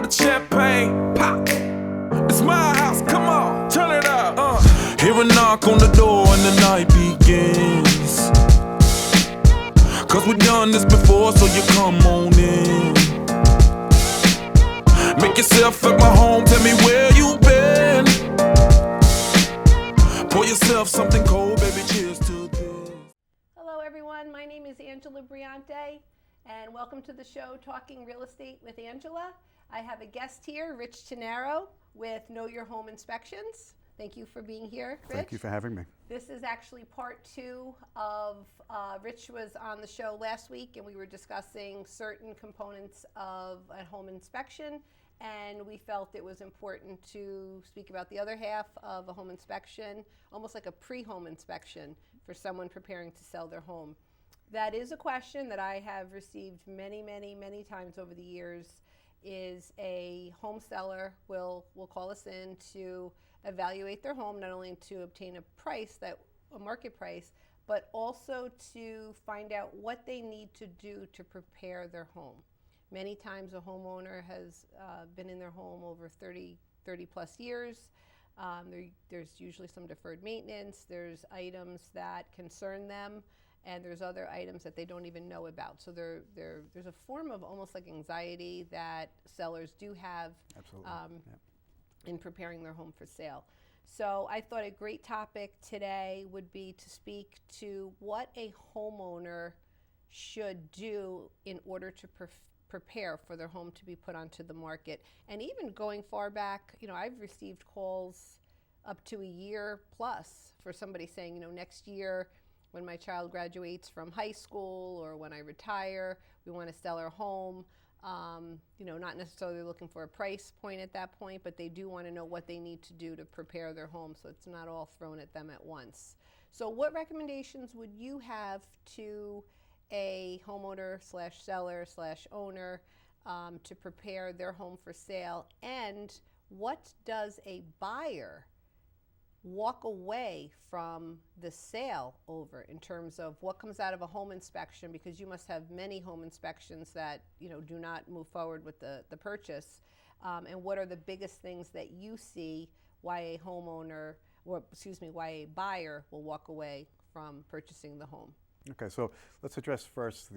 the champagne, pop. It's my house, come on, turn it up. Hear a knock on the door and the night begins. Cause we've done this before, so you come on in. Make yourself at my home, tell me where you been. Pour yourself something cold, baby, cheers to this. Hello everyone, my name is Angela Briante, and welcome to the show Talking Real Estate with Angela. I have a guest here, Rich Tinaro with Know Your Home Inspections. Thank you for being here, Rich. Thank you for having me. This is actually part 2 of, Rich was on the show last week and we were discussing certain components of a home inspection, and we felt it was important to speak about the other half of a home inspection, almost like a pre-home inspection for someone preparing to sell their home. That is a question that I have received many, many, many times over the years. Is a home seller will call us in to evaluate their home, not only to obtain a market price, but also to find out what they need to do to prepare their home. Many times a homeowner has been in their home over 30 plus years. There's usually some deferred maintenance. There's items that concern them, and there's other items that they don't even know about. So there's a form of almost like anxiety that sellers do have. Absolutely. In preparing their home for sale. So I thought a great topic today would be to speak to what a homeowner should do in order to prepare for their home to be put onto the market. And even going far back, I've received calls up to a year plus for somebody saying, next year when my child graduates from high school or when I retire, we want to sell our home. Not necessarily looking for a price point at that point, but they do want to know what they need to do to prepare their home so it's not all thrown at them at once. So what recommendations would you have to a homeowner / seller / owner to prepare their home for sale? And what does a buyer walk away from the sale over in terms of what comes out of a home inspection, because you must have many home inspections that do not move forward with the purchase, and what are the biggest things that you see why a buyer will walk away from purchasing the home? Okay, so let's address first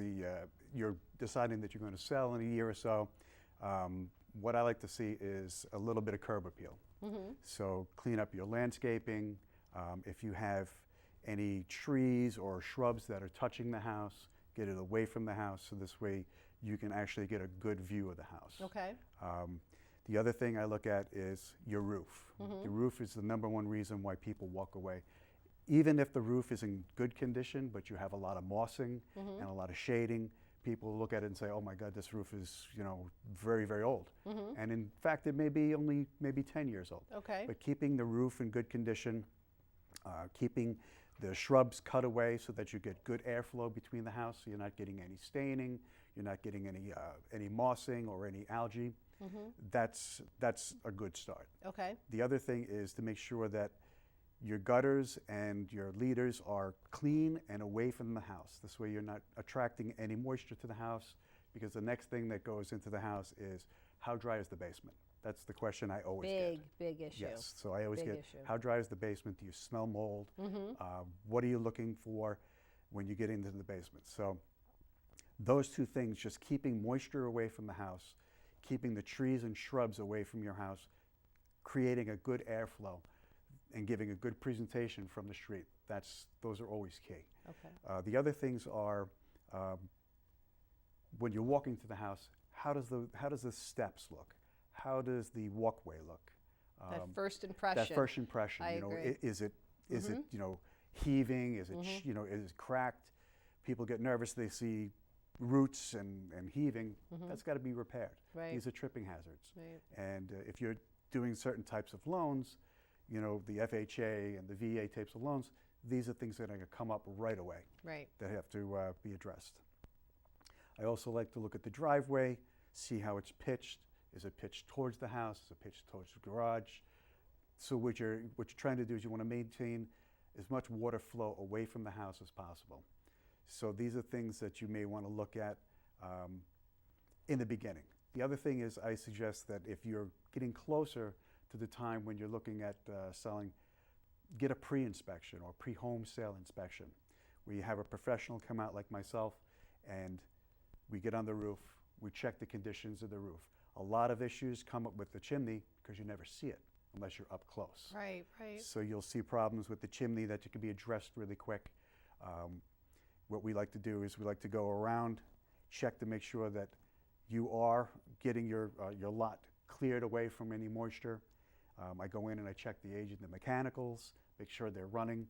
you're deciding that you're going to sell in a year or so. What I like to see is a little bit of curb appeal. Mm-hmm. So clean up your landscaping. If you have any trees or shrubs that are touching the house, get it away from the house, so this way you can actually get a good view of the house. Okay. The other thing I look at is your roof. Mm-hmm. The roof is the number one reason why people walk away. Even if the roof is in good condition, but you have a lot of mossing mm-hmm. and a lot of shading, people look at it and say, oh my God, this roof is, very, very old. Mm-hmm. And in fact, it may be only maybe 10 years old. Okay. But keeping the roof in good condition, keeping the shrubs cut away so that you get good airflow between the house, so you're not getting any staining, you're not getting any mossing or any algae. Mm-hmm. That's a good start. Okay. The other thing is to make sure that your gutters and your leaders are clean and away from the house. This way you're not attracting any moisture to the house, because the next thing that goes into the house is, how dry is the basement? That's the question I always get. Big issue. Yes, so I always get, issue. how dry is the basement? Do you smell mold? Mm-hmm. What are you looking for when you get into the basement? So those two things, just keeping moisture away from the house, keeping the trees and shrubs away from your house, creating a good airflow, and giving a good presentation from the street. Those are always key. Okay. The other things are, when you're walking to the house, how does the steps look? How does the walkway look? That first impression. That first impression. I agree. Is it Mm-hmm. heaving? Is it Mm-hmm. Is it cracked? People get nervous. They see roots and heaving. Mm-hmm. That's got to be repaired. Right. These are tripping hazards. Right. And if you're doing certain types of loans, the FHA and the VA types of loans, these are things that are going to come up right away. Right. That have to be addressed. I also like to look at the driveway, see how it's pitched. Is it pitched towards the house? Is it pitched towards the garage? So what you're trying to do is you want to maintain as much water flow away from the house as possible. So these are things that you may want to look at in the beginning. The other thing is I suggest that if you're getting closer to the time when you're looking at selling, get a pre-inspection or pre-home sale inspection, where you have a professional come out like myself and we get on the roof, we check the conditions of the roof. A lot of issues come up with the chimney because you never see it unless you're up close. Right, right. So you'll see problems with the chimney that can be addressed really quick. What we like to do is we like to go around, check to make sure that you are getting your lot cleared away from any moisture. I go in and I check the age of the mechanicals, make sure they're running.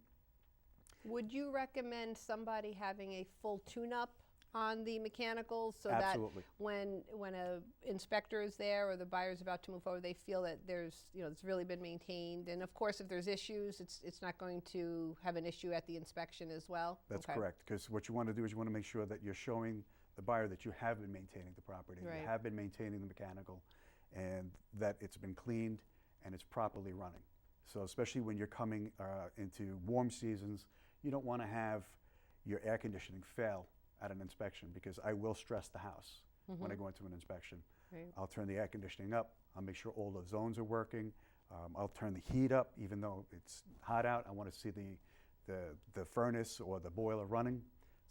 Would you recommend somebody having a full tune-up on the mechanicals so Absolutely. that when a inspector is there or the buyer's about to move forward, they feel that it's really been maintained? And of course, if there's issues, it's not going to have an issue at the inspection as well? That's correct, because what you want to do is you want to make sure that you're showing the buyer that you have been maintaining the property, Right. you have been maintaining the mechanical, and that it's been cleaned and it's properly running. So especially when you're coming into warm seasons, you don't want to have your air conditioning fail at an inspection, because I will stress the house when I go into an inspection. Right. I'll turn the air conditioning up, I'll make sure all the zones are working, I'll turn the heat up even though it's hot out. I want to see the furnace or the boiler running,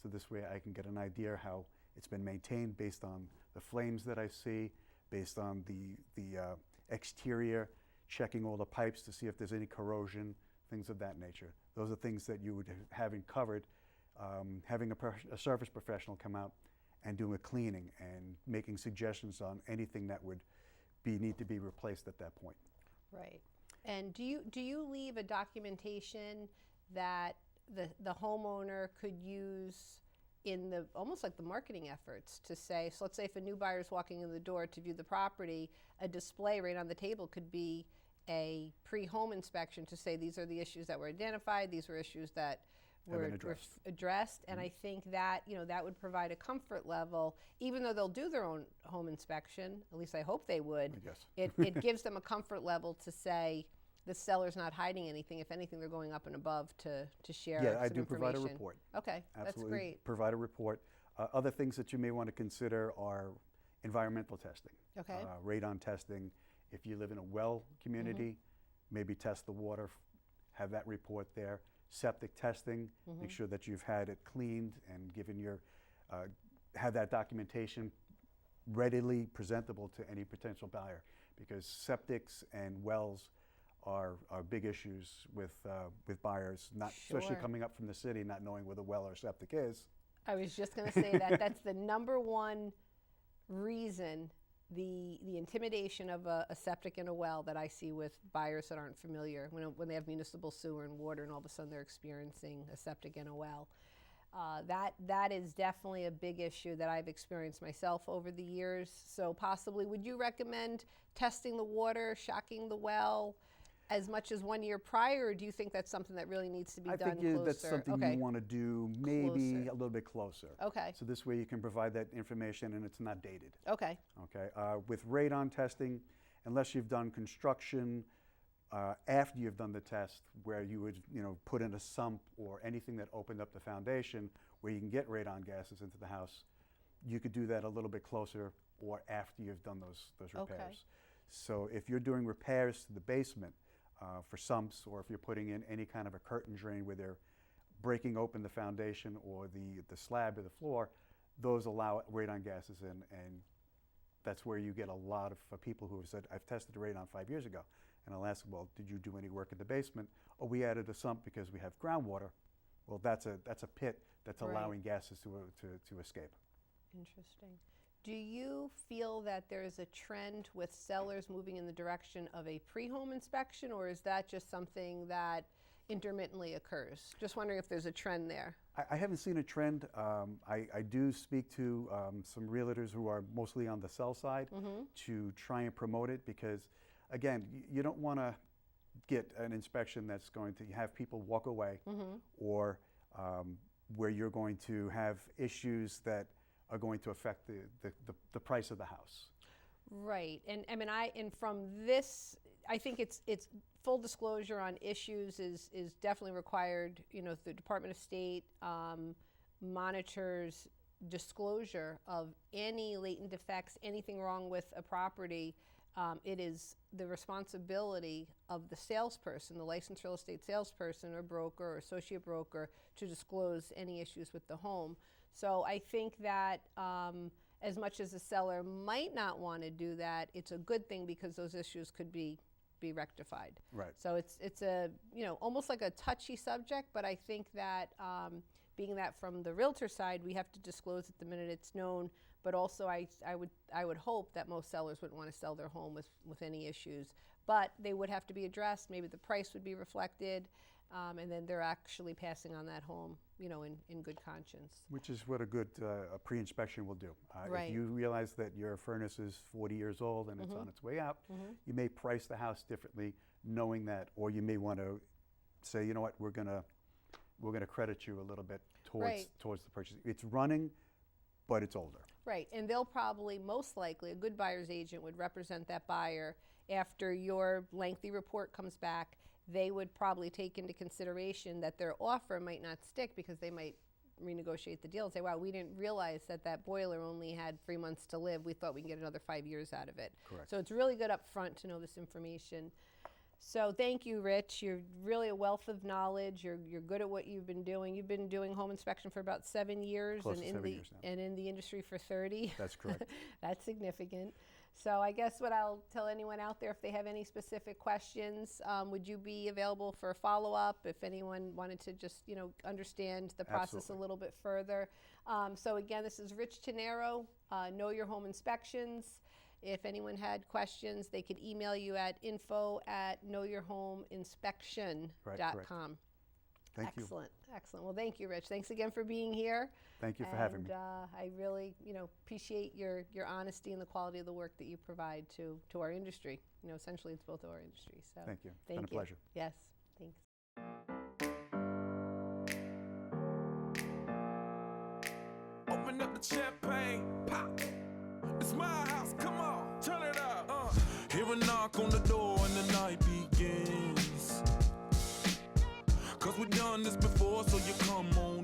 so this way I can get an idea how it's been maintained based on the flames that I see, based on the exterior, checking all the pipes to see if there's any corrosion, things of that nature.Ose are things that you would have covered. Having a service professional come out and doing a cleaning and making suggestions on anything that would need to be replaced at that point. Right. And do you leave a documentation that the homeowner could use in the almost like the marketing efforts to say, so let's say if a new buyer is walking in the door to view the property, a display right on the table could be a pre-home inspection to say these are the issues that were identified, these were issues that were addressed, and I think that that would provide a comfort level, even though they'll do their own home inspection. At least I hope they would. Yes. It gives them a comfort level to say the seller's not hiding anything. If anything, they're going up and above to share. Yeah, I some do information. provide a report. Okay, Absolutely. that's great. Provide a report. Other things that you may want to consider are environmental testing. Okay. Radon testing. If you live in a well community, maybe test the water, have that report there. Septic testing, make sure that you've had it cleaned and given have that documentation readily presentable to any potential buyer, because septics and wells are big issues with buyers, especially coming up from the city, not knowing where the well or septic is. I was just going to say that's the number one reason, the intimidation of a septic and a well that I see with buyers that aren't familiar, when they have municipal sewer and water and all of a sudden they're experiencing a septic and a well. That is definitely a big issue that I've experienced myself over the years. So possibly, would you recommend testing the water, shocking the well, as much as 1 year prior, or do you think that's something that really needs to be done closer? I think that's something you want to do maybe a little bit closer. Okay. So this way you can provide that information and it's not dated. Okay. Okay. With radon testing, unless you've done construction after you've done the test, where you would put in a sump or anything that opened up the foundation where you can get radon gases into the house, you could do that a little bit closer or after you've done those repairs. Okay. So if you're doing repairs to the basement, for sumps, or if you're putting in any kind of a curtain drain where they're breaking open the foundation or the slab or the floor, those allow radon gases in, and that's where you get a lot of people who have said, I've tested the radon 5 years ago. And I'll ask, well, did you do any work in the basement? Oh, we added a sump because we have groundwater. Well, that's a pit that's allowing gases to escape. Interesting. Do you feel that there's a trend with sellers moving in the direction of a pre-home inspection, or is that just something that intermittently occurs? Just wondering if there's a trend there. I haven't seen a trend. I do speak to some realtors who are mostly on the sell side to try and promote it, because, again, you don't want to get an inspection that's going to have people walk away or where you're going to have issues that are going to affect the price of the house. Right, and I mean, and from this, I think it's full disclosure on issues is definitely required. The Department of State monitors disclosure of any latent defects, anything wrong with a property, it is the responsibility of the salesperson, the licensed real estate salesperson or broker or associate broker, to disclose any issues with the home. So I think that as much as the seller might not want to do that, it's a good thing because those issues could be rectified. Right. So it's a, almost like a touchy subject, but I think that being that from the realtor side, we have to disclose it the minute it's known. But also, I would hope that most sellers wouldn't want to sell their home with any issues. But they would have to be addressed. Maybe the price would be reflected, and then they're actually passing on that home, in good conscience. Which is what a good a pre-inspection will do. Right. If you realize that your furnace is 40 years old and it's on its way out, you may price the house differently, knowing that, or you may want to say, you know what, we're gonna credit you a little bit towards the purchase. It's running, but it's older. Right, and they'll probably, most likely, a good buyer's agent would represent that buyer after your lengthy report comes back. They would probably take into consideration that their offer might not stick because they might renegotiate the deal and say, wow, we didn't realize that boiler only had 3 months to live. We thought we can get another 5 years out of it. Correct. So it's really good up front to know this information. So thank you, Rich. You're really a wealth of knowledge. You're good at what you've been doing. You've been doing home inspection for about 7 years. Close to 7 years now. And in the industry for 30. That's correct. That's significant. So I guess what I'll tell anyone out there, if they have any specific questions, would you be available for a follow-up if anyone wanted to just, understand the process Absolutely. a little bit further? So again, this is Rich Tinaro, Know Your Home Inspections. If anyone had questions, they could email you at info@knowyourhomeinspection.com. Thank you. Excellent, excellent. Well, thank you, Rich. Thanks again for being here. Thank you for having me. I really, appreciate your honesty and the quality of the work that you provide to our industry. Essentially, it's both of our industries. So Thank you. It's thank been a you. pleasure. Yes, thanks. Open up the champagne, pop. It's my house, come on, turn it up. Hear a knock on the door and the night begins. 'Cause we've done this before, so you come on